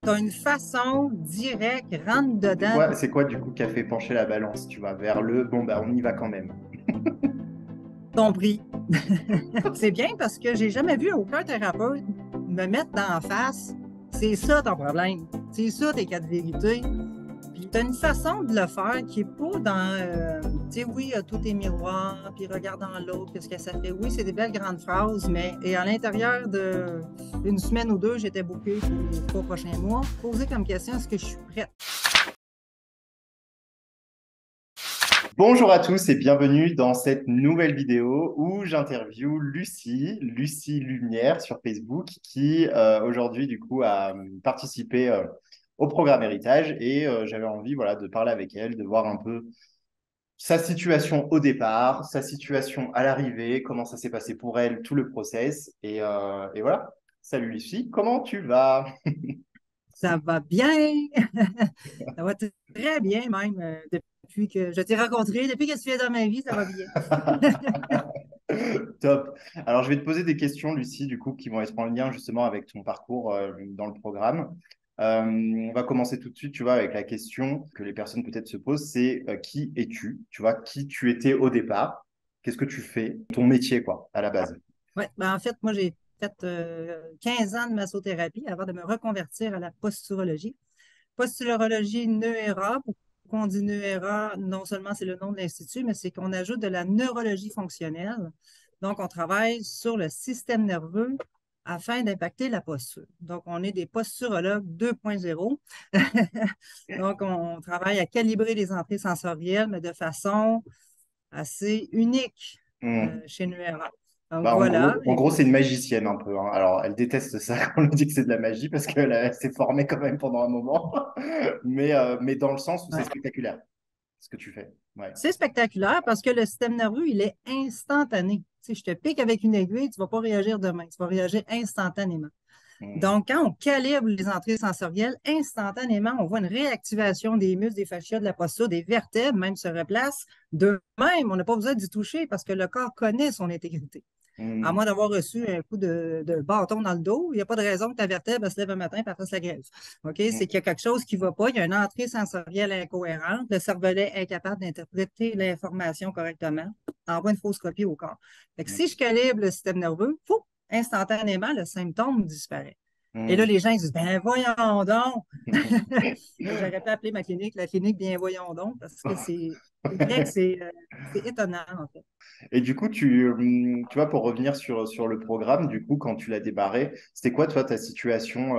Tu as une façon directe, rentre C'est dedans, quoi, c'est quoi du coup qui a fait pencher la balance, tu vois, vers le bon, bah on y va quand même. ton prix. C'est bien parce que j'ai jamais vu aucun thérapeute me mettre d'en face. C'est ça ton problème. C'est ça tes quatre vérités. Puis tu as une façon de le faire qui n'est pas dans, tu sais, oui, tout est miroir, puis regarde dans l'autre, qu'est-ce que ça fait. Oui, c'est des belles grandes phrases, mais et à l'intérieur d'une semaine ou deux, j'étais bookée pour les 3 prochains mois. Poser comme question, est-ce que je suis prête? Bonjour à tous et bienvenue dans cette nouvelle vidéo où j'interviewe Lucie Lumière sur Facebook, qui aujourd'hui du coup a participé au programme Héritage et j'avais envie voilà, de parler avec elle, de voir un peu sa situation au départ, sa situation à l'arrivée, comment ça s'est passé pour elle, tout le process et voilà. Salut Lucie, comment tu vas? Ça va bien. Ça va très bien même depuis que je t'ai rencontré, depuis que tu es dans ma vie, ça va bien. Top. Alors, je vais te poser des questions, Lucie, du coup, qui vont être en lien justement avec ton parcours dans le programme. On va commencer tout de suite, tu vois, avec la question que les personnes peut-être se posent, c'est qui es-tu? Tu vois, qui tu étais au départ? Qu'est-ce que tu fais? Ton métier, quoi, à la base. Ouais, ben en fait, moi, j'ai fait 15 ans de massothérapie avant de me reconvertir à la posturologie. Posturologie NERA, pourquoi on dit NERA? Non seulement c'est le nom de l'Institut, mais c'est qu'on ajoute de la neurologie fonctionnelle. Donc, on travaille sur le système nerveux afin d'impacter la posture. Donc, on est des posturologues 2.0. Donc, on travaille à calibrer les entrées sensorielles, mais de façon assez unique Hmm. chez NERA. Donc, Bah, voilà. en Et gros, c'est une magicienne un peu, hein. Alors, elle déteste ça quand on lui dit que c'est de la magie parce qu'elle s'est formée quand même pendant un moment. Mais dans le sens où c'est ouais. spectaculaire, ce que tu fais. Ouais. C'est spectaculaire parce que le système nerveux, il est instantané. Si je te pique avec une aiguille, tu ne vas pas réagir demain, tu vas réagir instantanément. Hmm. Donc, quand on calibre les entrées sensorielles, instantanément, on voit une réactivation des muscles, des fascias, de la posture, des vertèbres, même se replacent. De même, on n'a pas besoin d'y toucher parce que le corps connaît son intégrité. À Hmm. moins d'avoir reçu un coup de bâton dans le dos, il n'y a pas de raison que ta vertèbre elle se lève un matin et fasse la grève. OK? C'est Hmm. qu'il y a quelque chose qui ne va pas, il y a une entrée sensorielle incohérente, le cervelet est incapable d'interpréter l'information correctement, envoie une fausse copie au corps. Fait que si je calibre le système nerveux, pouf, instantanément, le symptôme disparaît. Et là, Hmm. les gens ils disent, ben voyons donc. Hmm. J'aurais pu appeler ma clinique la clinique bien voyons donc, parce que c'est vrai que c'est étonnant, en fait. Et du coup, tu vois, pour revenir sur le programme, du coup, quand tu l'as débarré, c'était quoi, toi, ta situation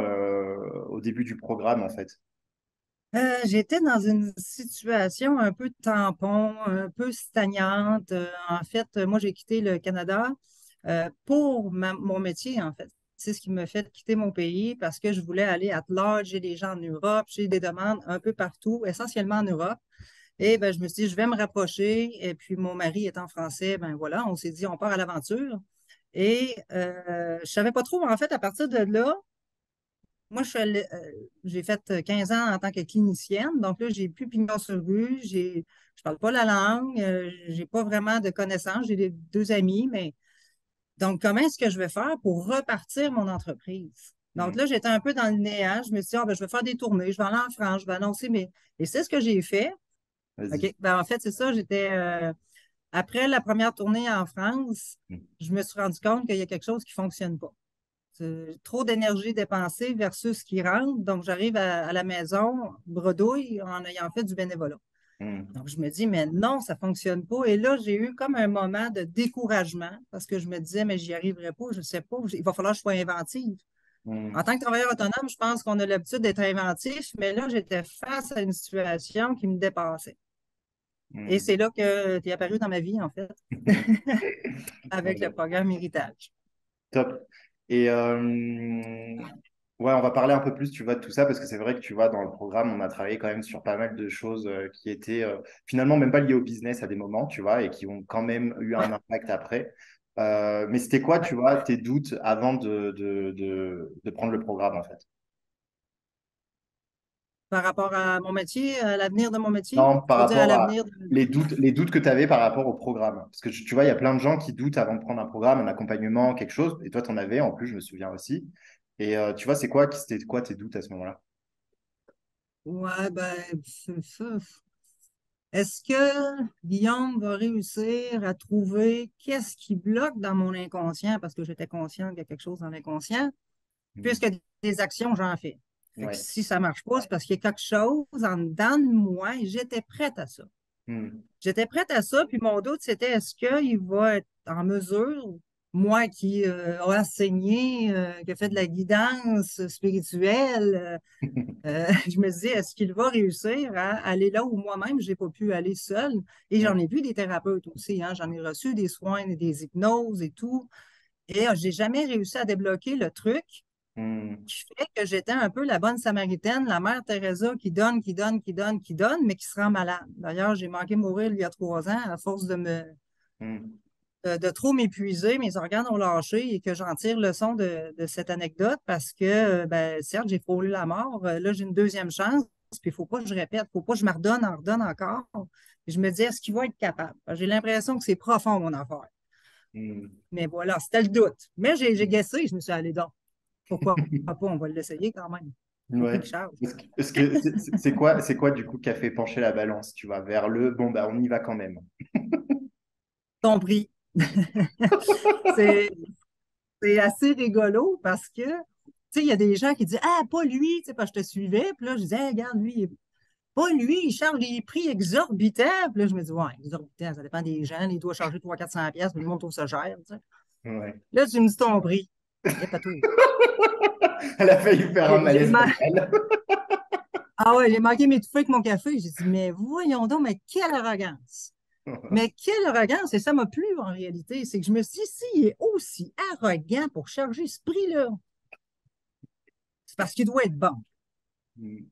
au début du programme, en fait? J'étais dans une situation un peu tampon, un peu stagnante. En fait, moi, j'ai quitté le Canada pour mon métier, en fait. C'est ce qui me fait quitter mon pays parce que je voulais aller à large. J'ai des gens en Europe, j'ai des demandes un peu partout, essentiellement en Europe. Et ben, je me suis dit, je vais me rapprocher. Et puis, mon mari étant français, ben voilà, on s'est dit, on part à l'aventure. Et je savais pas trop, en fait, à partir de là, moi, j'ai fait 15 ans en tant que clinicienne, donc là, j'ai plus pignon sur rue, je parle pas la langue, j'ai pas vraiment de connaissances, j'ai deux amis, mais donc, comment est-ce que je vais faire pour repartir mon entreprise? Donc Hmm. là, j'étais un peu dans le néant, je me suis dit, ah, ben, je vais faire des tournées, je vais aller en France, je vais annoncer mes... Et c'est ce que j'ai fait. Vas-y. OK, ben, en fait, c'est ça, après la première tournée en France, Hmm. je me suis rendu compte qu'il y a quelque chose qui fonctionne pas. Trop d'énergie dépensée versus ce qui rentre. Donc, j'arrive à la maison, bredouille, en ayant fait du bénévolat. Hmm. Donc, je me dis, mais non, ça ne fonctionne pas. Et là, j'ai eu comme un moment de découragement parce que je me disais, mais j'y arriverai pas, je ne sais pas, il va falloir que je sois inventive. En Hmm. tant que travailleur autonome, je pense qu'on a l'habitude d'être inventif, mais là, j'étais face à une situation qui me dépassait. Et Hmm. c'est là que tu es apparu dans ma vie, en fait, avec le Ouais. programme Héritage. Top. Et ouais, on va parler un peu plus, tu vois, de tout ça, parce que c'est vrai que, tu vois, dans le programme, on a travaillé quand même sur pas mal de choses qui étaient finalement même pas liées au business à des moments, tu vois, et qui ont quand même eu Ouais, un impact après. Mais c'était quoi, ouais. tu vois, tes doutes avant de prendre le programme, en fait? Par rapport à mon métier, à l'avenir de mon métier, Non, par tu veux dire à rapport à l'avenir de... les doutes que tu avais par rapport au programme. Parce que tu vois, il y a plein de gens qui doutent avant de prendre un programme, un accompagnement, quelque chose. Et toi, tu en avais, en plus, je me souviens aussi. Et tu vois, c'était quoi tes doutes à ce moment-là? Ouais, ben, est-ce que Guillaume va réussir à trouver qu'est-ce qui bloque dans mon inconscient, parce que j'étais consciente qu'il y a quelque chose dans l'inconscient, Hmm. puisque des actions, j'en fais. Fait que Ouais. si ça ne marche pas, c'est parce qu'il y a quelque chose en dedans de moi et j'étais prête à ça. Hmm. J'étais prête à ça, puis mon doute, c'était est-ce qu'il va être en mesure, moi qui a enseigné, qui a fait de la guidance spirituelle, je me disais, est-ce qu'il va réussir à aller là où moi-même, je n'ai pas pu aller seule? Et Hmm. j'en ai vu des thérapeutes aussi, hein, j'en ai reçu des soins et des hypnoses et tout. Et je n'ai jamais réussi à débloquer le truc Hmm. qui fait que j'étais un peu la bonne Samaritaine, la mère Teresa qui donne, qui donne, qui donne, qui donne, mais qui se rend malade. D'ailleurs, j'ai manqué mourir il y a 3 ans à force Hmm. de trop m'épuiser, mes organes ont lâché et que j'en tire leçon de cette anecdote parce que, ben, certes, j'ai frôlé la mort. Là, j'ai une deuxième chance, puis il ne faut pas que je répète, il ne faut pas que je me redonne encore. Et je me dis, est-ce qu'il va être capable? J'ai l'impression que c'est profond, mon affaire. Hmm. Mais voilà, c'était le doute. Mais j'ai Hmm. guessé, je me suis allé donc. Pourquoi pas? On va l'essayer quand même. Au prix Ouais. que charge. C'est quoi du coup qui a fait pencher la balance, tu vois, vers le bon bah on y va quand même. Compris. C'est c'est assez rigolo parce que, tu sais, il y a des gens qui disent, ah, pas lui, tu sais, parce que je te suivais. Puis là, je disais, hey, regarde, lui, pas lui, il charge des prix exorbitants. Puis là, je me dis, ouais, exorbitants, ça dépend des gens. Il doit charger 300-400 pièces, mais le monde trouve ça cher, tu sais. Ouais. Là, tu me dis ton prix. Et pas tout. Elle a failli faire un J'ai malaise vocal. Ah ouais, j'ai manqué m'étouffer avec mon café. J'ai dit, mais voyons donc, mais quelle arrogance. Mais quelle arrogance, et ça m'a plu en réalité, c'est que je me suis dit, s'il est aussi arrogant pour charger ce prix-là, c'est parce qu'il doit être bon.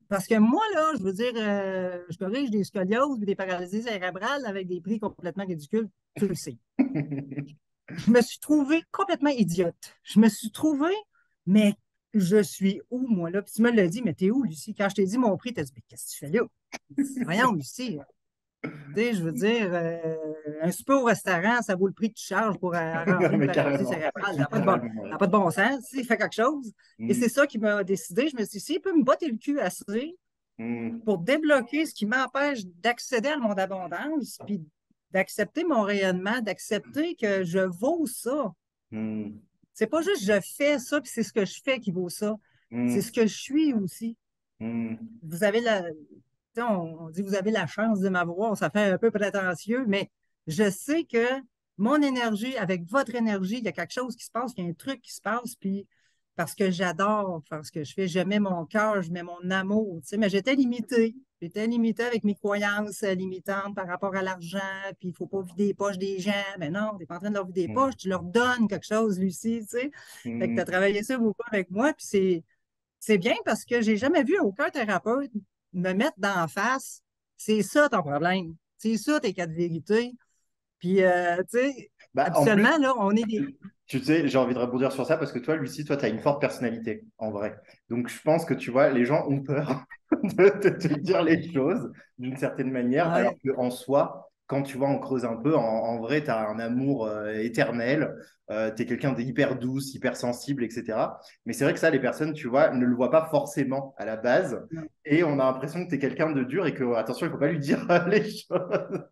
Parce que moi, là, je veux dire, je corrige des scolioses et des paralysies cérébrales avec des prix complètement ridicules, tu le sais. Je me suis trouvée complètement idiote. Je me suis trouvée, mais je suis où, moi, là? Puis tu me l'as dit, mais t'es où, Lucie? Quand je t'ai dit mon prix, t'as dit, mais qu'est-ce que tu fais là? Voyons, Lucie. Tu sais, je veux dire, un souper au restaurant, ça vaut le prix que tu charges pour arranger une Mais paralysie carrément, cérébrale. Ça n'a pas de bon, carrément. ça Ouais. n'a pas de bon sens. Tu sais, il fait quelque chose. Et Mm, c'est ça qui m'a décidé. Je me suis dit, s'il peut me botter le cul assez mm, pour débloquer ce qui m'empêche d'accéder à mon abondance, puis d'accepter mon rayonnement, d'accepter que je vaux ça. mm, C'est pas juste je fais ça, puis c'est ce que je fais qui vaut ça. C'est ce mm, que je suis aussi. mm, Vous avez la, tu sais, on dit vous avez la chance de m'avoir, ça fait un peu prétentieux, mais je sais que mon énergie, avec votre énergie, il y a quelque chose qui se passe, il y a un truc qui se passe, puis parce que j'adore faire ce que je fais, je mets mon cœur, je mets mon amour, tu sais, mais j'étais limitée. J'étais limitée avec mes croyances limitantes par rapport à l'argent, puis il ne faut pas vider les poches des gens. Mais non, tu n'es pas en train de leur vider les poches, tu leur donnes quelque chose, Lucie, tu sais. Fait que tu as mm. travaillé ça beaucoup avec moi, puis c'est bien parce que j'ai jamais vu aucun thérapeute me mettre d'en face. C'est ça ton problème. C'est ça tes quatre vérités. Puis, tu sais, Bah, en plus, habituellement, là, on est des. tu sais, j'ai envie de rebondir sur ça parce que toi, Lucie, toi, tu as une forte personnalité, en vrai. Donc, je pense que tu vois, les gens ont peur de te dire les choses d'une certaine manière, alors Ouais. qu'en soi, quand tu vois, on creuse un peu, en vrai, tu as un amour éternel, tu es quelqu'un d'hyper douce, hyper sensible, etc. Mais c'est vrai que ça, les personnes, tu vois, ne le voient pas forcément à la base. Non. Et on a l'impression que tu es quelqu'un de dur et que, attention, il ne faut pas lui dire les choses.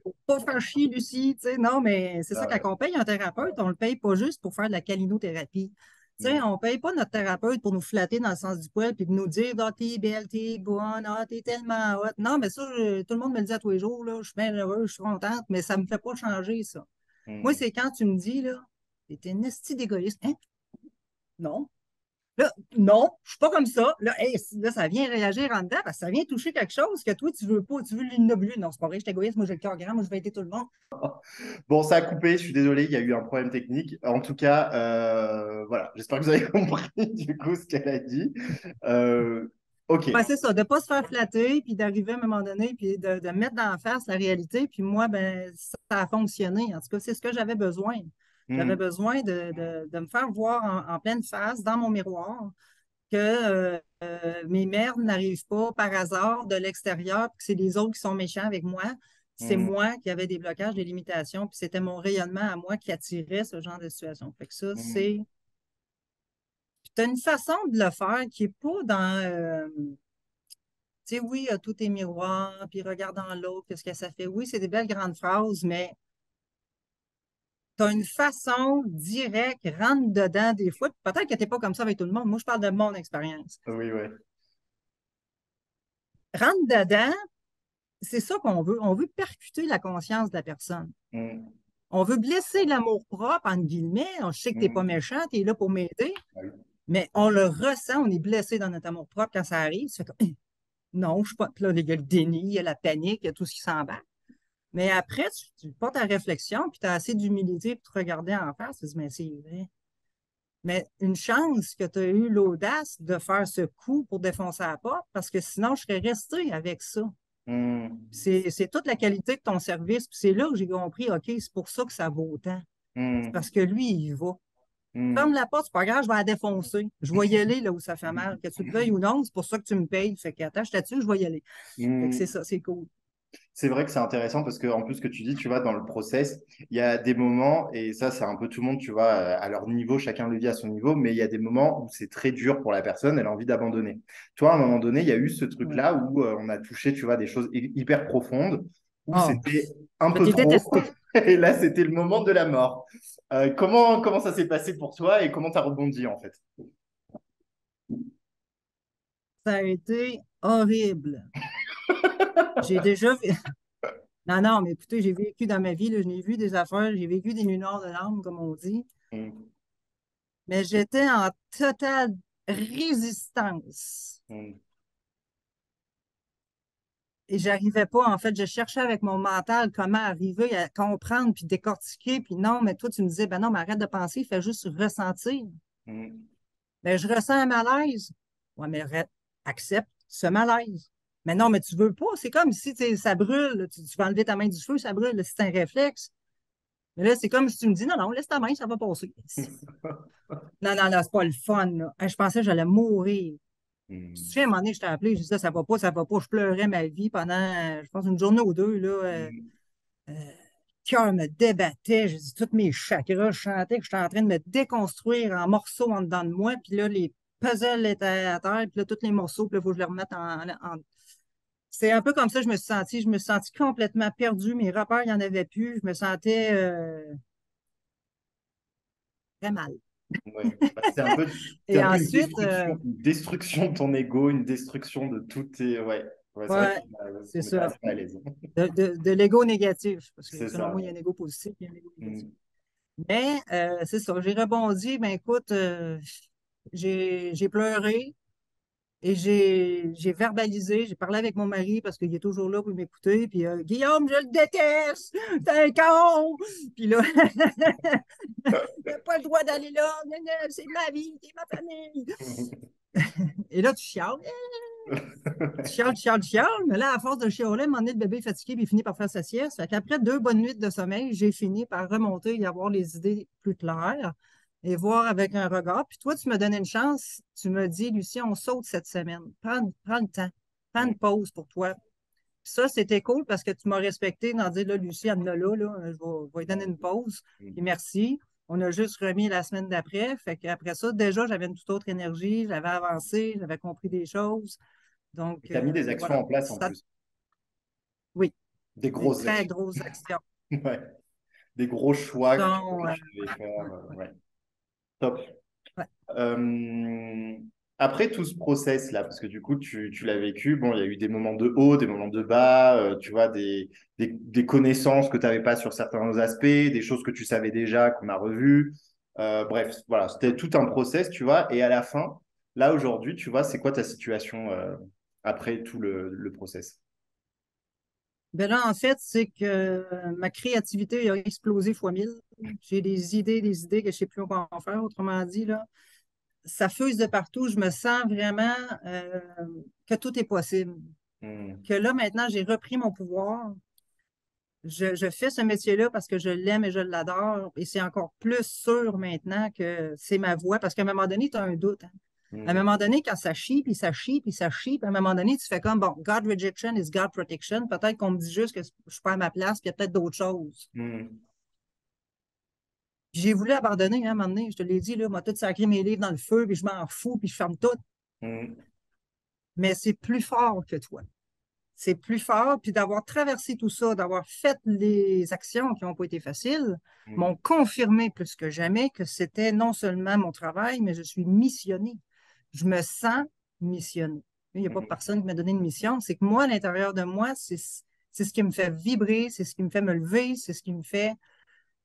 Faut pas faire chier, Lucie, tu sais, non, mais c'est ça, Ah quand ouais. on paye un thérapeute, on le paye pas juste pour faire de la calinothérapie. Tu sais, Mm, on paye pas notre thérapeute pour nous flatter dans le sens du poil puis de nous dire, ah, t'es belle, t'es bonne, ah, t'es tellement hot. Non, mais ça, tout le monde me le dit à tous les jours, là, je suis bien heureuse, je suis contente, mais ça me fait pas changer, ça. Moi, mm. c'est quand tu me dis, là, t'es une esti d'égoïste. Hein? Non. Là, non, je suis pas comme ça. Là, hey, là, ça vient réagir en dedans parce que ça vient toucher quelque chose que toi, tu veux pas, tu veux l'innobuler. Non, c'est pas vrai, je suis égoïste, moi j'ai le cœur grand, moi je vais aider tout le monde. Bon, ça a coupé, je suis désolé, il y a eu un problème technique. En tout cas, voilà, j'espère que vous avez compris du coup ce qu'elle a dit. Euh, ok. Ben, c'est ça, de ne pas se faire flatter, puis d'arriver à un moment donné, puis de mettre dans la face la réalité. Puis moi, ben, ça a fonctionné. En tout cas, c'est ce que j'avais besoin. J'avais Hmm, besoin de me faire voir en pleine face, dans mon miroir, que mes mères n'arrivent pas par hasard de l'extérieur, puis que c'est les autres qui sont méchants avec moi. C'est hmm, moi qui avais des blocages, des limitations, puis c'était mon rayonnement à moi qui attirait ce genre de situation. Fait que ça, hmm, c'est. Tu as une façon de le faire qui n'est pas dans. Tu sais, oui, tout est miroir, puis regarde dans l'autre, qu'est-ce que ça fait. Oui, c'est des belles grandes phrases, mais tu as une façon directe, rentre dedans des fois. Peut-être que tu n'es pas comme ça avec tout le monde. Moi, je parle de mon expérience. Oui, oui. Rentre dedans, c'est ça qu'on veut. On veut percuter la conscience de la personne. Mm, On veut blesser l'amour-propre, entre guillemets. Je sais que tu n'es pas mm. méchant, tu es là pour m'aider, Ah oui. mais on le ressent, on est blessé dans notre amour-propre quand ça arrive. Tu fais comme, non, je ne suis pas. Puis là, il y a le déni, il y a la panique, il y a tout ce qui s'embarque. Mais après, tu portes ta réflexion, puis tu as assez d'humilité pour te regarder en face. Tu te dis, mais c'est vrai. Mais une chance que tu as eu l'audace de faire ce coup pour défoncer la porte, parce que sinon, je serais resté avec ça. Mm, C'est toute la qualité de ton service. Puis c'est là que j'ai compris, OK, c'est pour ça que ça vaut autant. C'est mm, parce que lui, il y va. Ferme mm. la porte, c'est pas grave, je vais la défoncer. Je vais y aller là où ça fait mal. Que tu le veuilles ou non, c'est pour ça que tu me payes. Fait que attache là-dessus, je vais y aller. Fait que c'est Mm. ça, c'est cool. C'est vrai que c'est intéressant parce que en plus ce que tu dis, tu vois, dans le process, il y a des moments, et ça c'est un peu tout le monde, tu vois, à leur niveau, chacun le vit à son niveau, mais il y a des moments où c'est très dur pour la personne, elle a envie d'abandonner. Toi, à un moment donné, il y a eu ce Ouais. truc-là où on a touché, tu vois, des choses hyper profondes, où Oh, c'était un je peu t'ai trop, détesté. et là c'était le moment de la mort. Comment ça s'est passé pour toi et comment tu as rebondi en fait? Ça a été horrible. J'ai déjà vu. Non, non, mais écoutez, j'ai vécu dans ma vie, là, j'ai vu des affaires, j'ai vécu des nuits noires de larmes, comme on dit, Mm, mais j'étais en totale résistance. mm, Et j'arrivais pas, en fait, je cherchais avec mon mental comment arriver à comprendre puis décortiquer. Puis non, mais toi, tu me disais, ben non, mais arrête de penser, fais juste ressentir. mm, Ben, je ressens un malaise. Ouais, mais accepte ce malaise. Mais non, mais tu veux pas. C'est comme si ça brûle. Tu vas enlever ta main du feu, ça brûle. C'est un réflexe. Mais là, c'est comme si tu me dis, non, non, laisse ta main, ça va passer. Non, non, non, c'est pas le fun, là. Je pensais que j'allais mourir. Tu te mm, souviens, à un moment donné, je t'ai appelé, je disais, ça va pas, ça va pas. Je pleurais ma vie pendant, je pense, une journée ou deux, là. mm. Le cœur me débattait, je dis, tous mes chakras, je chantais que j'étais en train de me déconstruire en morceaux en dedans de moi, puis là, les puzzles étaient à terre, puis là, tous les morceaux, puis là, il faut que je les remette C'est un peu comme ça que je me suis sentie. Je me suis sentie complètement perdue. Mes repères, il n'y en avait plus. Je me sentais très mal. Ouais. Bah, c'est Et un peu ensuite, une destruction de ton ego, une destruction de tout tes. Ouais, ouais, c'est vrai que ouais, c'est ça met pas ça. assez à l'aise. De l'ego négatif, parce que C'est selon ça. moi, il y a un ego positif et un ego négatif. Mm. Mais c'est ça, j'ai rebondi. Ben écoute, j'ai pleuré et j'ai verbalisé. J'ai parlé avec mon mari parce qu'il est toujours là pour m'écouter. Puis Guillaume, je le déteste! T'es un con! Puis là, t'as pas le droit d'aller là! C'est ma vie, c'est ma famille! Et là, tu chiales. Tu chiales, tu chiales, tu chiales. Mais là, à force de chialer, à un moment donné, le bébé est fatigué puis il finit par faire sa sieste. Fait qu'après 2 bonnes nuits de sommeil, j'ai fini par remonter et avoir les idées plus claires et voir avec un regard. Puis toi, tu me donnais une chance. Tu me dis, Lucie, on saute cette semaine. Prends le temps. Prends une pause pour toi. Puis ça, c'était cool parce que tu m'as respecté dans dire, là, Lucie, elle en a là, je vais lui donner une pause. Puis merci. On a juste remis la semaine d'après. Fait qu'après ça, déjà, j'avais une toute autre énergie. J'avais avancé, j'avais compris des choses. Et Donc, tu as mis des actions voilà. en place en plus, Oui, des des grosses très actions. grosses actions Ouais. Des gros qui choix sont. que tu devais faire. Ouais, ouais, Ouais. Top. ouais. Euh, Après tout ce process-là, parce que du coup, tu l'as vécu, bon, il y a eu des moments de haut, des moments de bas, tu vois, des connaissances que tu n'avais pas sur certains aspects, des choses que tu savais déjà, qu'on a revues. Bref, voilà, c'était tout un process, tu vois. Et à la fin, là, aujourd'hui, tu vois, c'est quoi ta situation après tout le process? Ben là, en fait, c'est que ma créativité a explosé fois 1000. J'ai des idées que je ne sais plus quoi en faire. Autrement dit, là, ça fuse de partout. Je me sens vraiment que tout est possible. Hmm, Que là, maintenant, j'ai repris mon pouvoir. Je fais ce métier-là parce que je l'aime et je l'adore. Et c'est encore plus sûr maintenant que c'est ma voix. Parce qu'à un moment donné, tu as un doute, hein. À un hmm, moment donné, quand ça chie, puis ça chie, puis ça chie, puis à un moment donné, tu fais comme, bon, God rejection is God protection. Peut-être qu'on me dit juste que je suis pas à ma place, puis il y a peut-être d'autres choses. hmm, Puis j'ai voulu abandonner, hein, à un moment donné, je te l'ai dit, là, moi, tout sacré mes livres dans le feu, puis je m'en fous, puis je ferme tout. hmm. mais c'est plus fort que toi. C'est plus fort, puis d'avoir traversé tout ça, d'avoir fait les actions qui n'ont pas été faciles, Mm. m'ont confirmé plus que jamais que c'était non seulement mon travail, mais je suis missionnée. Je me sens missionnée. Il n'y a pas Mm. personne qui m'a donné une mission. C'est que moi, à l'intérieur de moi, c'est ce qui me fait vibrer, c'est ce qui me fait me lever, c'est ce qui me fait,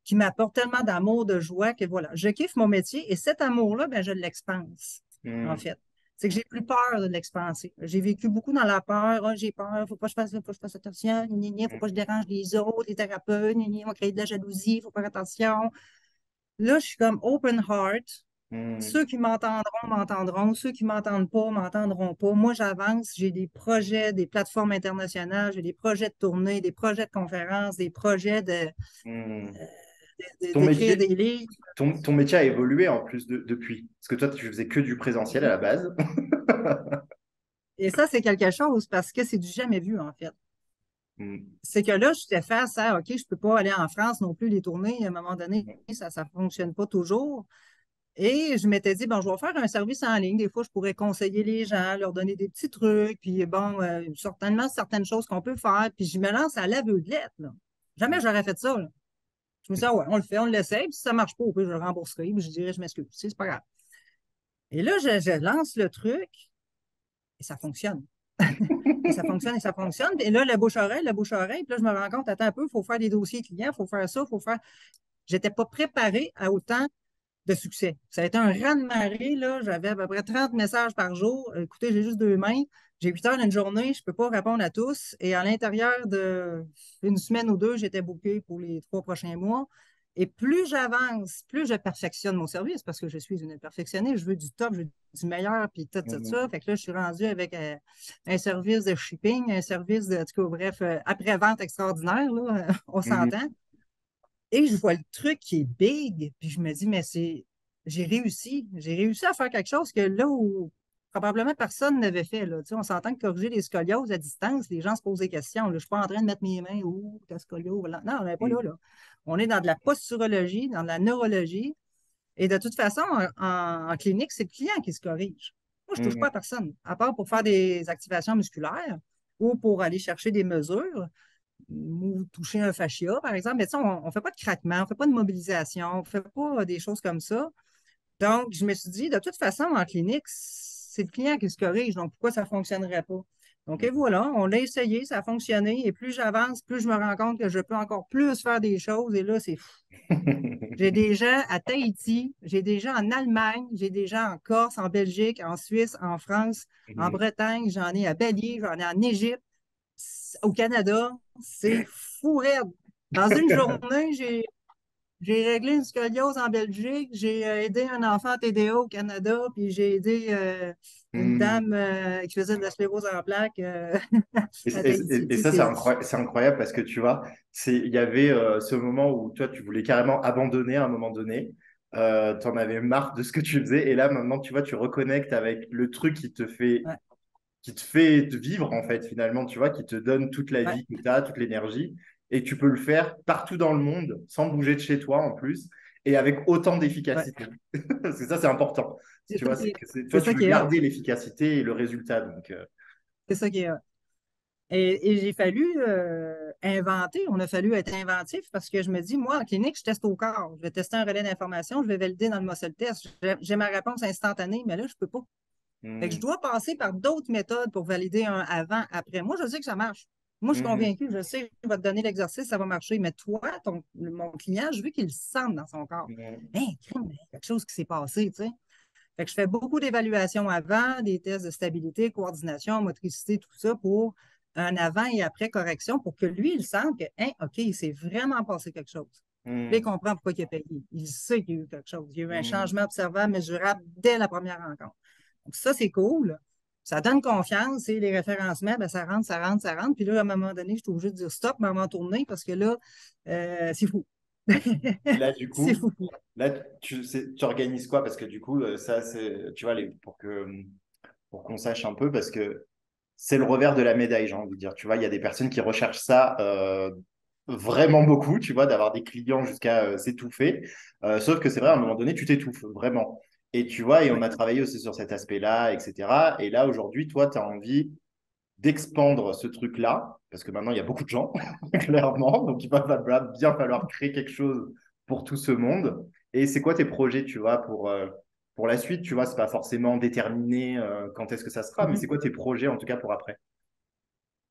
qui m'apporte tellement d'amour, de joie que voilà, je kiffe mon métier et cet amour-là, ben, je l'expanse, en Mm. fait. C'est que j'ai plus peur de l'expanser. J'ai vécu beaucoup dans la peur. Ah, j'ai peur, faut pas que je fasse, faut que je fasse attention, faut pas que je dérange les autres, les thérapeutes, on va créer de la jalousie, faut faire attention. Là, je suis comme open heart. Mm. Ceux qui m'entendront, m'entendront. Ceux qui m'entendent pas, m'entendront pas. Moi, j'avance. J'ai des projets, des plateformes internationales, j'ai des projets de tournée, des projets de conférences, des projets Mm. Ton d'écrire des métier, livres. ton métier a évolué en plus depuis. Parce que toi, tu faisais que du présentiel à la base. Et ça, c'est quelque chose parce que c'est du jamais vu, en fait. Mm. C'est que là, j'étais face à, OK, je peux pas aller en France non plus les tournées. À un moment donné, ça fonctionne pas toujours. Et je m'étais dit, bon, je vais faire un service en ligne. Des fois, je pourrais conseiller les gens, leur donner des petits trucs, puis bon, certainement certaines choses qu'on peut faire. Puis je me lance à l'aveuglette, là. Jamais j'aurais fait ça, là. Je me suis dit, ah ouais, on le fait, on l'essaie, puis si ça marche pas, au pire, je le rembourserai, puis je dirais, je m'excuse, c'est pas grave. Et là, je lance le truc, et ça fonctionne. Et ça fonctionne, et ça fonctionne. Et là, la bouche-oreille, puis là, je me rends compte, attends un peu, il faut faire des dossiers clients, il faut faire ça, il faut faire. J'étais pas préparée à autant de succès. Ça a été un raz-de-marée, là. J'avais à peu près 30 messages par jour. Écoutez, j'ai juste 2 mains. J'ai 8 heures d'une journée, je ne peux pas répondre à tous. Et à l'intérieur d'une semaine ou deux, j'étais bookée pour les 3 prochains mois. Et plus j'avance, plus je perfectionne mon service parce que je suis une perfectionniste. Je veux du top, je veux du meilleur, puis tout ça. Mm. Fait que là, je suis rendue avec un service de shipping, un service de, en tout cas, bref, après-vente extraordinaire, là, on Mm. s'entend. Et je vois le truc qui est big, puis je me dis, mais j'ai réussi. J'ai réussi à faire quelque chose que là où probablement personne n'avait fait. Là. Tu sais, on s'entend que corriger les scolioses à distance, les gens se posent des questions. Là. Je ne suis pas en train de mettre mes mains, où ta scoliose. Voilà. Non, on n'est pas là, Mm. là. On est dans de la posturologie, dans de la neurologie. Et de toute façon, en clinique, c'est le client qui se corrige. Moi, je ne touche pas Mm. à personne, à part pour faire des activations musculaires ou pour aller chercher des mesures ou toucher un fascia, par exemple. Mais on ne fait pas de craquement, on ne fait pas de mobilisation, on ne fait pas des choses comme ça. Donc, je me suis dit, de toute façon, en clinique, c'est le client qui se corrige, donc pourquoi ça ne fonctionnerait pas? Donc, et Mm. voilà, on l'a essayé, ça a fonctionné, et plus j'avance, plus je me rends compte que je peux encore plus faire des choses, et là, c'est fou. J'ai des gens à Tahiti, j'ai des gens en Allemagne, j'ai des gens en Corse, en Belgique, en Suisse, en France, en Mm. Bretagne, j'en ai à Bali, j'en ai en Égypte, au Canada. C'est fou raide. Dans une journée, j'ai réglé une scoliose en Belgique, j'ai aidé un enfant TDA au Canada, puis j'ai aidé une Mm. dame qui faisait de la sclérose en plaques Et, à et- Tahiti. et Tu ça, sais, c'est incroyable parce que tu vois, il y avait ce moment où toi, tu voulais carrément abandonner à un moment donné. Tu en avais marre de ce que tu faisais. Et là, maintenant, tu vois, tu reconnectes avec le truc ouais, qui te fait vivre, en fait, finalement, tu vois, qui te donne toute la ouais, vie que tu as, toute l'énergie. Et tu peux le faire partout dans le monde, sans bouger de chez toi en plus, et avec autant ouais. d'efficacité. Parce que ça, c'est important. C'est Tu ça vois, qui est, toi, c'est tu ça veux qui est hot. garder l'efficacité et le résultat. Donc, C'est ça qui est hot. Et j'ai fallu inventer, on a fallu être inventif parce que je me dis, moi, en clinique, je teste au corps. Je vais tester un relais d'information, je vais valider dans le muscle test. J'ai ma réponse instantanée, mais là, je ne peux pas. Fait que je hmm, dois passer par d'autres méthodes pour valider un avant, après. Moi, je sais que ça marche. Moi, je suis hmm, convaincue, je sais que je vais te donner l'exercice, ça va marcher. Mais toi, mon client, je veux qu'il le sente dans son corps. hmm, Hein, crime, il y a quelque chose qui s'est passé, tu sais. Fait que je fais beaucoup d'évaluations avant, des tests de stabilité, coordination, motricité, tout ça pour un avant et après correction pour que lui, il sente que, hein, OK, il s'est vraiment passé quelque chose. Puis il hmm, comprend pourquoi il a payé. Il sait qu'il y a eu quelque chose. Il y a eu un hmm. changement observable, mesurable dès la première rencontre. Donc, ça, c'est cool. Ça donne confiance et les référencements, ben, ça rentre, ça rentre, ça rentre. Puis là, à un moment donné, je suis obligée de dire stop, mais avant de tourner parce que là, c'est fou. Et là, du C'est coup, fou. là, tu organises quoi? Parce que du coup, ça, tu vois, pour qu'on sache un peu, parce que c'est le revers de la médaille, j'ai envie de dire. Tu vois, il y a des personnes qui recherchent ça vraiment beaucoup, tu vois, d'avoir des clients jusqu'à s'étouffer. Sauf que c'est vrai, à un moment donné, tu t'étouffes, vraiment. Et tu vois, et on Oui. a travaillé aussi sur cet aspect-là, etc. Et là, aujourd'hui, toi, tu as envie d'expandre ce truc-là, parce que maintenant, il y a beaucoup de gens, clairement. Donc, va bien falloir créer quelque chose pour tout ce monde. Et c'est quoi tes projets, tu vois, pour la suite? Tu vois, c'est pas forcément déterminé quand est-ce que ça sera, mais c'est Mhm. quoi tes projets, en tout cas, pour après?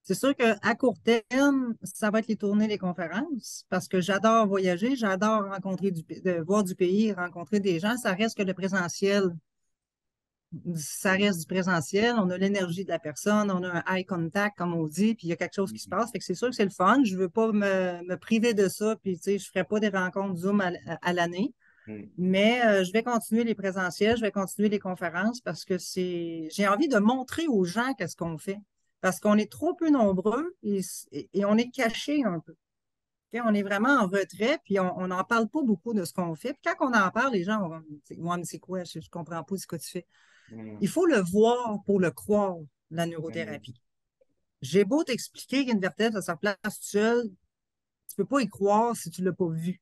C'est sûr qu'à court terme, ça va être les tournées, les conférences, parce que j'adore voyager, j'adore rencontrer voir du pays, rencontrer des gens. Ça reste que le présentiel, ça reste du présentiel. On a l'énergie de la personne, on a un eye contact, comme on dit, puis il y a quelque chose qui se passe. Fait que c'est sûr que c'est le fun. Je veux pas me priver de ça, puis tu sais, je ferai pas des rencontres Zoom à l'année. Mm, Mais je vais continuer les présentiels, je vais continuer les conférences parce que j'ai envie de montrer aux gens qu'est-ce qu'on fait. Parce qu'on est trop peu nombreux et on est caché un peu. OK? On est vraiment en retrait, puis on n'en parle pas beaucoup de ce qu'on fait. Puis quand on en parle, les gens vont dire, ouais, mais c'est quoi? Je ne comprends pas ce que tu fais. mm, Il faut le voir pour le croire, la mm, neurothérapie. J'ai beau t'expliquer qu'une vertèbre, ça se place toute seule, tu ne peux pas y croire si tu ne l'as pas vu.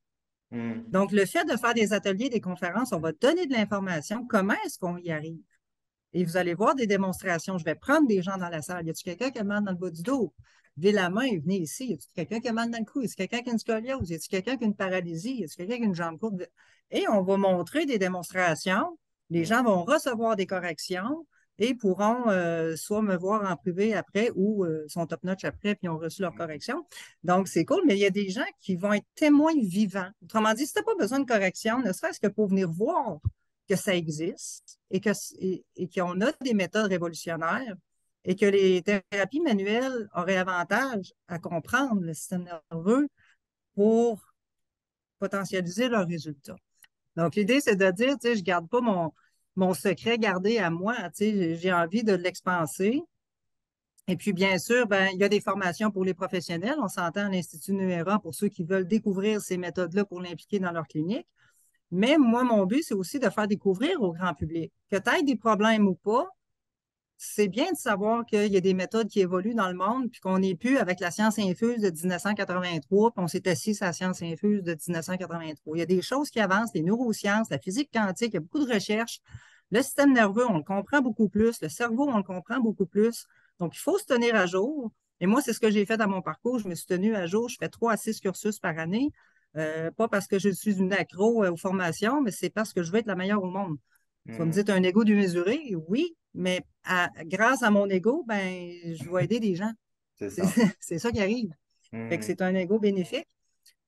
mm, Donc, le fait de faire des ateliers, des conférences, on va donner de l'information. Comment est-ce qu'on y arrive? Et vous allez voir des démonstrations. Je vais prendre des gens dans la salle. Y a-t-il quelqu'un qui a mal dans le bas du dos? Levez la main, venez ici. Y a-t-il quelqu'un qui a mal dans le cou? Y a-t-il quelqu'un qui a une scoliose? Y a-t-il quelqu'un qui a une paralysie? Y a-t-il quelqu'un qui a une jambe courte? Et on va montrer des démonstrations. Les mm, gens vont recevoir des corrections et pourront soit me voir en privé après ou sont top-notch après puis ont reçu leur mm, correction. Donc, c'est cool, mais il y a des gens qui vont être témoins vivants. Autrement dit, si tu n'as pas besoin de correction, ne serait-ce que pour venir voir que ça existe et qu'on a des méthodes révolutionnaires et que les thérapies manuelles auraient avantage à comprendre le système nerveux pour potentialiser leurs résultats. Donc, l'idée, c'est de dire, tu sais, je ne garde pas mon secret gardé à moi, tu sais, j'ai envie de l'expanser. Et puis, bien sûr, ben, il y a des formations pour les professionnels. On s'entend à l'Institut Numéra pour ceux qui veulent découvrir ces méthodes-là pour l'impliquer dans leur clinique. Mais moi, mon but, c'est aussi de faire découvrir au grand public. Que tu aies des problèmes ou pas, c'est bien de savoir qu'il y a des méthodes qui évoluent dans le monde, puis qu'on n'est plus avec la science infuse de 1983, puis on s'est assis à la science infuse de 1983. Il y a des choses qui avancent, les neurosciences, la physique quantique, il y a beaucoup de recherches. Le système nerveux, on le comprend beaucoup plus. Le cerveau, on le comprend beaucoup plus. Donc, il faut se tenir à jour. Et moi, c'est ce que j'ai fait dans mon parcours. Je me suis tenue à jour. Je fais 3 à 6 cursus par année. Pas parce que je suis une accro aux formations, mais c'est parce que je veux être la meilleure au monde. Tu vas me dire, mm. tu as un ego démesuré? Oui, mais grâce à mon ego, ben, je vais aider des gens. C'est C'est ça. c'est ça qui arrive. Fait que Mm, c'est un ego bénéfique.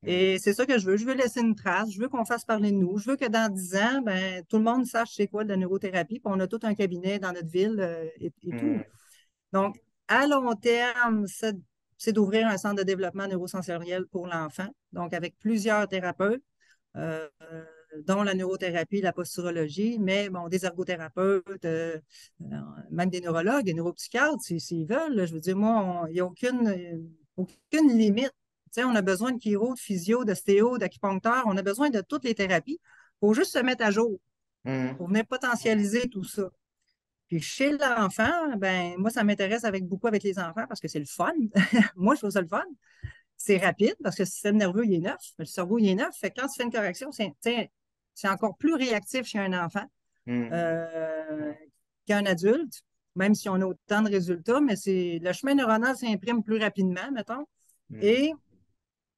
mm, Et c'est ça que je veux. Je veux laisser une trace. Je veux qu'on fasse parler de nous. Je veux que dans 10 ans, ben, tout le monde sache c'est quoi de la neurothérapie. Puis on a tout un cabinet dans notre ville et tout. mm, Donc, à long terme, c'est d'ouvrir un centre de développement neurosensoriel pour l'enfant. Donc, avec plusieurs thérapeutes euh, dont la neurothérapie, la posturologie, mais bon, des ergothérapeutes, même des neurologues, des neuropsychiatres, s'ils veulent. Là, je veux dire, moi, il n'y a aucune limite. Tu sais, on a besoin de chiro, de physio, de stéo, d'acupuncteur, on a besoin de toutes les thérapies. Il faut juste se mettre à jour mm, pour venir potentialiser tout ça. Puis chez l'enfant, ben moi, ça m'intéresse beaucoup avec les enfants parce que c'est le fun. Moi, je trouve ça le fun. C'est rapide parce que le système nerveux, il est neuf. Le cerveau, il est neuf. Fait que quand tu fais une correction, c'est encore plus réactif chez un enfant mm, euh, qu'un adulte, même si on a autant de résultats, mais le chemin neuronal s'imprime plus rapidement, mettons. mm, Et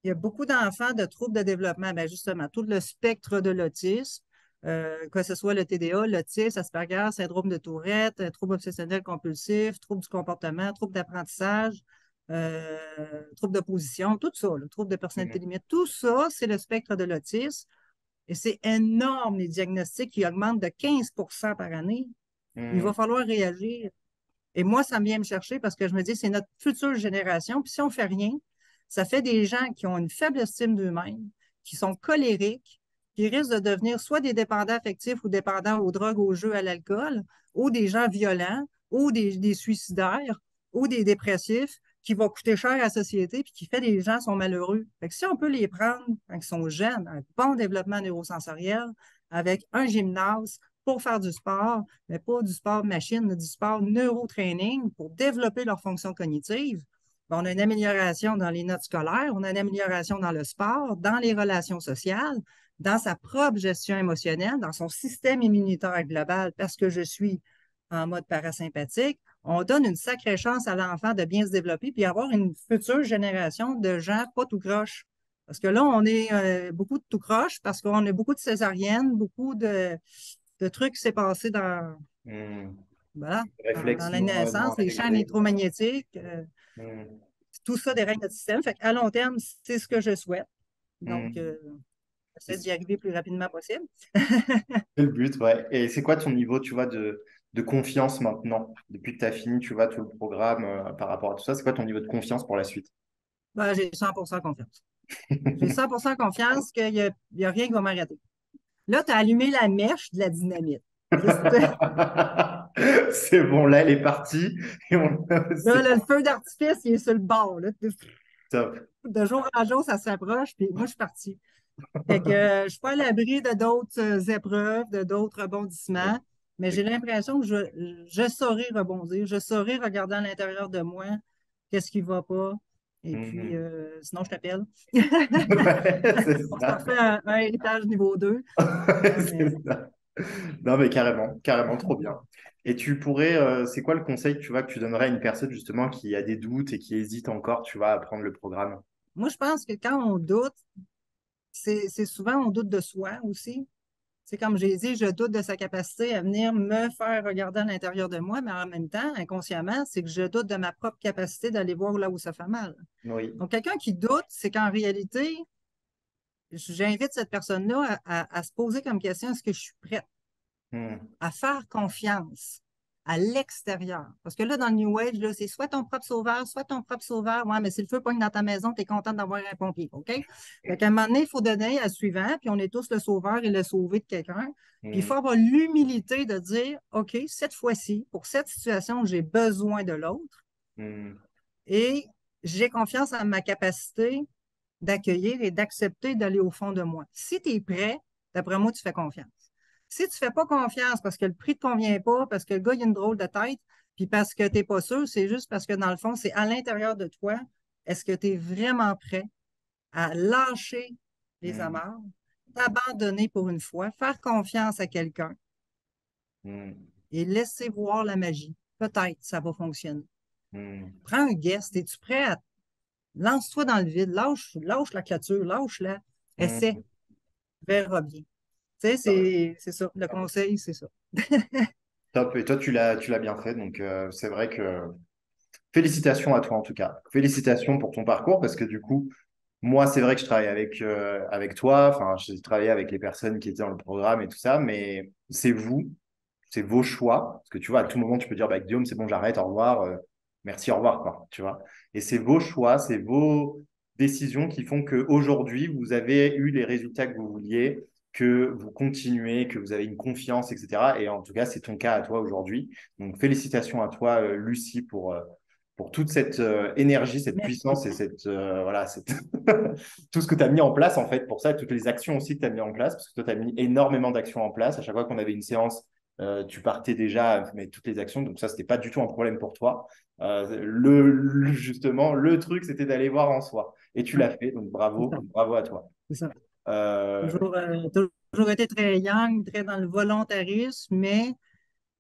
il y a beaucoup d'enfants de troubles de développement, ben justement, tout le spectre de l'autisme, que ce soit le TDA, l'autisme, Asperger, syndrome de Tourette, trouble obsessionnel compulsif, trouble du comportement, trouble d'apprentissage, trouble d'opposition, tout ça, le trouble de personnalité mm, limite, tout ça, c'est le spectre de l'autisme. Et c'est énorme, les diagnostics qui augmentent de 15 par année. Il va mm, falloir réagir. Et moi, ça me vient me chercher parce que je me dis, c'est notre future génération. Puis si on ne fait rien, ça fait des gens qui ont une faible estime d'eux-mêmes, qui sont colériques, qui risquent de devenir soit des dépendants affectifs ou dépendants aux drogues, aux jeux, à l'alcool, ou des gens violents, ou des suicidaires, ou des dépressifs, qui vont coûter cher à la société, puis qui fait des gens sont malheureux. Fait que si on peut les prendre quand ils sont jeunes, un bon développement neurosensoriel, avec un gymnase pour faire du sport, mais pas du sport machine, mais du sport neurotraining pour développer leur fonction cognitive. On a une amélioration dans les notes scolaires, on a une amélioration dans le sport, dans les relations sociales, dans sa propre gestion émotionnelle, dans son système immunitaire global, parce que je suis en mode parasympathique, on donne une sacrée chance à l'enfant de bien se développer puis avoir une future génération de gens pas tout croche. Parce que là, on est beaucoup de tout croche parce qu'on a beaucoup de césariennes, beaucoup de trucs qui s'est passé Hmm. voilà, dans Réflexe la non naissance, les champs intégré. électromagnétiques, Hmm. tout ça dérègle notre système. Fait qu'à long terme, c'est ce que je souhaite. Donc, Hmm. j'essaie d'y arriver le plus rapidement possible. C'est le but, ouais. Et c'est quoi ton niveau, tu vois, de confiance maintenant, depuis que tu as fini, tu vois, tout le programme par rapport à tout ça, c'est quoi ton niveau de confiance pour la suite? Ben, j'ai 100% confiance. J'ai 100% confiance qu'il y a rien qui va m'arrêter. Là, tu as allumé la mèche de la dynamite. C'est bon, là, elle est partie. Et Là, c'est le feu d'artifice, il est sur le bord. Là. top. De jour en jour, ça s'approche, puis moi, je suis partie. Fait que je ne suis pas à l'abri de d'autres épreuves, de d'autres rebondissements, mais j'ai l'impression que je saurai rebondir, je saurai regarder à l'intérieur de moi qu'est-ce qui ne va pas. Et puis, Mhm. sinon, je t'appelle. Ouais, c'est On se ça. refait un héritage niveau 2. Mais C'est ça. Non, mais carrément, carrément, trop bien. Et tu pourrais, c'est quoi le conseil, tu vois, que tu donnerais à une personne justement qui a des doutes et qui hésite encore, tu vois, à prendre le programme? moi, je pense que quand on doute, c'est souvent on doute de soi aussi. C'est comme j'ai dit, je doute de sa capacité à venir me faire regarder à l'intérieur de moi, mais en même temps, inconsciemment, c'est que je doute de ma propre capacité d'aller voir là où ça fait mal. Oui. Donc, quelqu'un qui doute, c'est qu'en réalité, j'invite cette personne-là à se poser comme question, est-ce que je suis prête Hmm. à faire confiance à l'extérieur? Parce que là, dans le New Age, là, c'est soit ton propre sauveur, soit ton propre sauveur. Ouais, mais si le feu pogne dans ta maison, tu es content d'avoir un pompier, OK? Fait qu'à un moment donné, il faut donner à le suivant, puis on est tous le sauveur et le sauvé de quelqu'un. Puis il faut Hmm. avoir l'humilité de dire, OK, cette fois-ci, pour cette situation, j'ai besoin de l'autre Hmm. et j'ai confiance en ma capacité d'accueillir et d'accepter d'aller au fond de moi. Si tu es prêt, d'après moi, tu fais confiance. Si tu ne fais pas confiance parce que le prix ne te convient pas, parce que le gars, il a une drôle de tête, puis parce que tu n'es pas sûr, c'est juste parce que dans le fond, c'est à l'intérieur de toi, est-ce que tu es vraiment prêt à lâcher les Hmm. amarres, t'abandonner pour une fois, faire confiance à quelqu'un Hmm. et laisser voir la magie? Peut-être ça va fonctionner. Hmm. Prends un guest, es-tu prêt à lance-toi dans le vide, lâche la clôture, lâche-la, essaie, Hmm. verra bien. Tu sais, c'est ça. Le conseil, c'est ça. Top. Et toi, tu l'as bien fait. Donc, c'est vrai que félicitations à toi en tout cas. Félicitations pour ton parcours parce que du coup, moi, c'est vrai que je travaille avec toi. Enfin, j'ai travaillé avec les personnes qui étaient dans le programme et tout ça, mais c'est vous, c'est vos choix. Parce que tu vois, à tout moment, tu peux dire, bah, Guillaume, c'est bon, j'arrête, au revoir, merci, au revoir, quoi, tu vois. Et c'est vos choix, c'est vos décisions qui font qu'aujourd'hui, vous avez eu les résultats que vous vouliez, que vous continuez, que vous avez une confiance, etc. Et en tout cas, c'est ton cas à toi aujourd'hui. Donc, félicitations à toi, Lucie, pour toute cette énergie, cette Merci. puissance et voilà, tout ce que tu as mis en place, en fait, pour ça, toutes les actions aussi que tu as mis en place, parce que toi, tu as mis énormément d'actions en place. À chaque fois qu'on avait une séance, tu partais déjà, mais toutes les actions, donc ça, c'était pas du tout un problème pour toi. Justement, le truc, c'était d'aller voir en soi. Et tu Ouais, l'as fait, donc c'est bravo, ça. bravo à toi. C'est ça. Euh, Toujours été très young, très dans le volontarisme, mais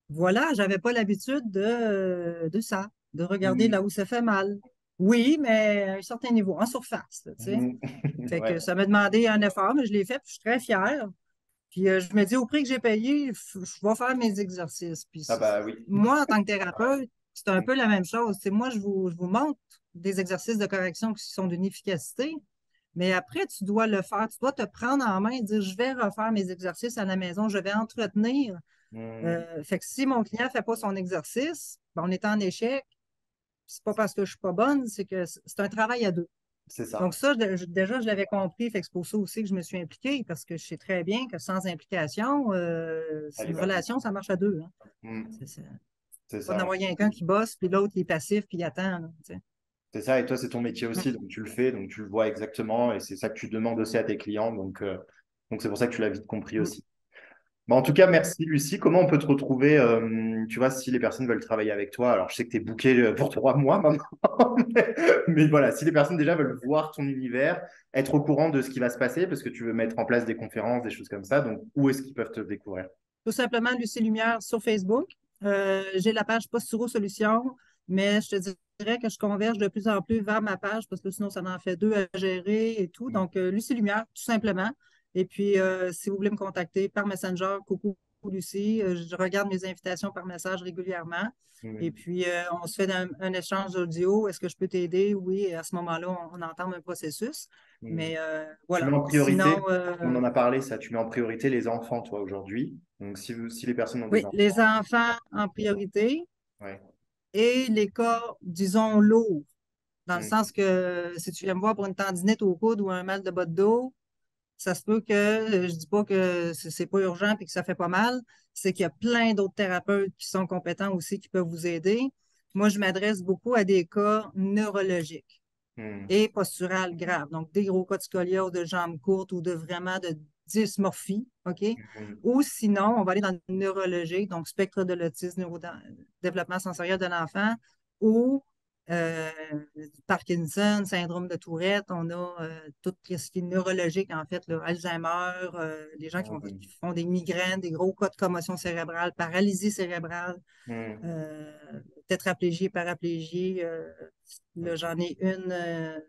voilà, j'avais pas l'habitude de ça, de regarder là mm, où ça fait mal. Oui, mais à un certain niveau, en surface, là, tu sais. mm, Fait ouais. que ça m'a demandé un effort, mais je l'ai fait, puis je suis très fière. Puis je me dis, au prix que j'ai payé, je vais faire mes exercices. Puis Ah bah oui. moi, en tant que thérapeute, c'est un peu la même chose. C'est moi, je vous montre des exercices de correction qui sont d'une efficacité, mais après, tu dois le faire. Tu dois te prendre en main et dire, je vais refaire mes exercices à la maison, je vais entretenir. Mm, Fait que si mon client ne fait pas son exercice, ben, on est en échec. C'est pas parce que je suis pas bonne, c'est que c'est un travail à deux. c'est Donc ça. ça, déjà, je l'avais compris, fait que c'est pour ça aussi que je me suis impliquée, parce que je sais très bien que sans implication, c'est Allez, une bah, relation, ça marche à deux. Hein. mm, C'est c'est pas ça. d'avoir quelqu'un qui bosse, puis l'autre qui est passif, puis il attend. Là, tu sais. C'est ça, et toi, c'est ton métier Mm. aussi, donc tu le fais, donc tu le vois exactement, et c'est ça que tu demandes aussi à tes clients, donc c'est pour ça que tu l'as vite compris Mm. aussi. Bah, en tout cas, merci Lucie. Comment on peut te retrouver, tu vois, si les personnes veulent travailler avec toi? Alors, je sais que tu es booké pour 3 mois maintenant, mais voilà, si les personnes déjà veulent voir ton univers, être au courant de ce qui va se passer, parce que tu veux mettre en place des conférences, des choses comme ça, donc où est-ce qu'ils peuvent te découvrir? Tout simplement, Lucie Lumière sur Facebook. J'ai la page Posturo Solutions, mais je te dirais que je converge de plus en plus vers ma page parce que sinon, ça en fait deux à gérer et tout. Mm, Donc, Lucie Lumière, tout simplement. Et puis, si vous voulez me contacter par Messenger, coucou Lucie, je regarde mes invitations par message régulièrement. Et mm, puis, on se fait un échange audio. Est-ce que je peux t'aider? Oui, et à ce moment-là, on entame un processus. mm. Mais Tu mets voilà. en Sinon, priorité, on en a parlé, ça, tu mets en priorité les enfants, toi, aujourd'hui. Donc, si les personnes ont des oui, les enfants, enfants en priorité. ouais. Et les cas, disons, lourds, dans le Mm, sens que si tu viens me voir pour une tendinite au coude ou un mal de bas de dos, ça se peut que, je dis pas que c'est pas urgent et que ça fait pas mal, c'est qu'il y a plein d'autres thérapeutes qui sont compétents aussi qui peuvent vous aider. Moi, je m'adresse beaucoup à des cas neurologiques mm, et posturales graves. Donc, des gros cas de scoliose, de jambes courtes ou de vraiment de dysmorphie, OK? mm, Ou sinon, on va aller dans le neurologique, donc spectre de l'autisme, développement sensoriel de l'enfant, ou euh, Parkinson, syndrome de Tourette. On a tout ce qui est neurologique, en fait, là, Alzheimer, les gens qui mm, font des migraines, des gros cas de commotion cérébrale, paralysie cérébrale, mm, euh, tétraplégie, paraplégie. Là, mm, j'en ai une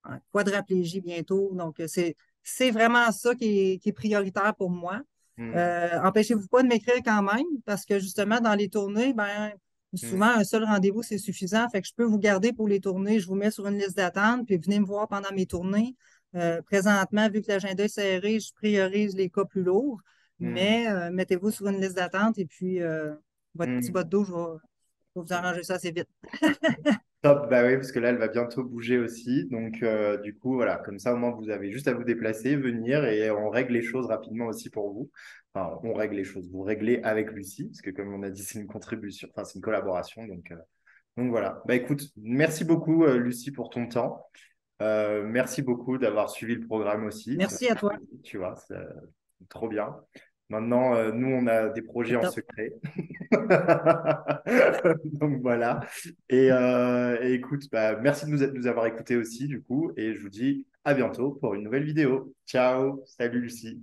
en quadraplégie bientôt. Donc, c'est vraiment ça qui est prioritaire pour moi. mm, Empêchez-vous pas de m'écrire quand même, parce que justement, dans les tournées, ben, mm, souvent, un seul rendez-vous, c'est suffisant. Fait que je peux vous garder pour les tournées. Je vous mets sur une liste d'attente, puis venez me voir pendant mes tournées. Présentement, vu que l'agenda est serré, je priorise les cas plus lourds. mm, Mais mettez-vous sur une liste d'attente et puis votre petit bas mm. de dos, je vais vous arranger ça assez vite. Top, bah oui, parce que là, elle va bientôt bouger aussi. Donc, du coup, voilà, comme ça, au moins, vous avez juste à vous déplacer, venir et on règle les choses rapidement aussi pour vous. Enfin, on règle les choses. Vous réglez avec Lucie, parce que comme on a dit, c'est une contribution, enfin, c'est une collaboration. Donc voilà. Bah écoute, merci beaucoup, Lucie, pour ton temps. Merci beaucoup d'avoir suivi le programme aussi. Merci à toi. Tu vois, c'est trop bien. Maintenant, nous, on a des projets C'est en top. secret. Donc voilà. Et écoute, bah, merci de nous avoir écoutés aussi, du coup. Et je vous dis à bientôt pour une nouvelle vidéo. Ciao. Salut Lucie.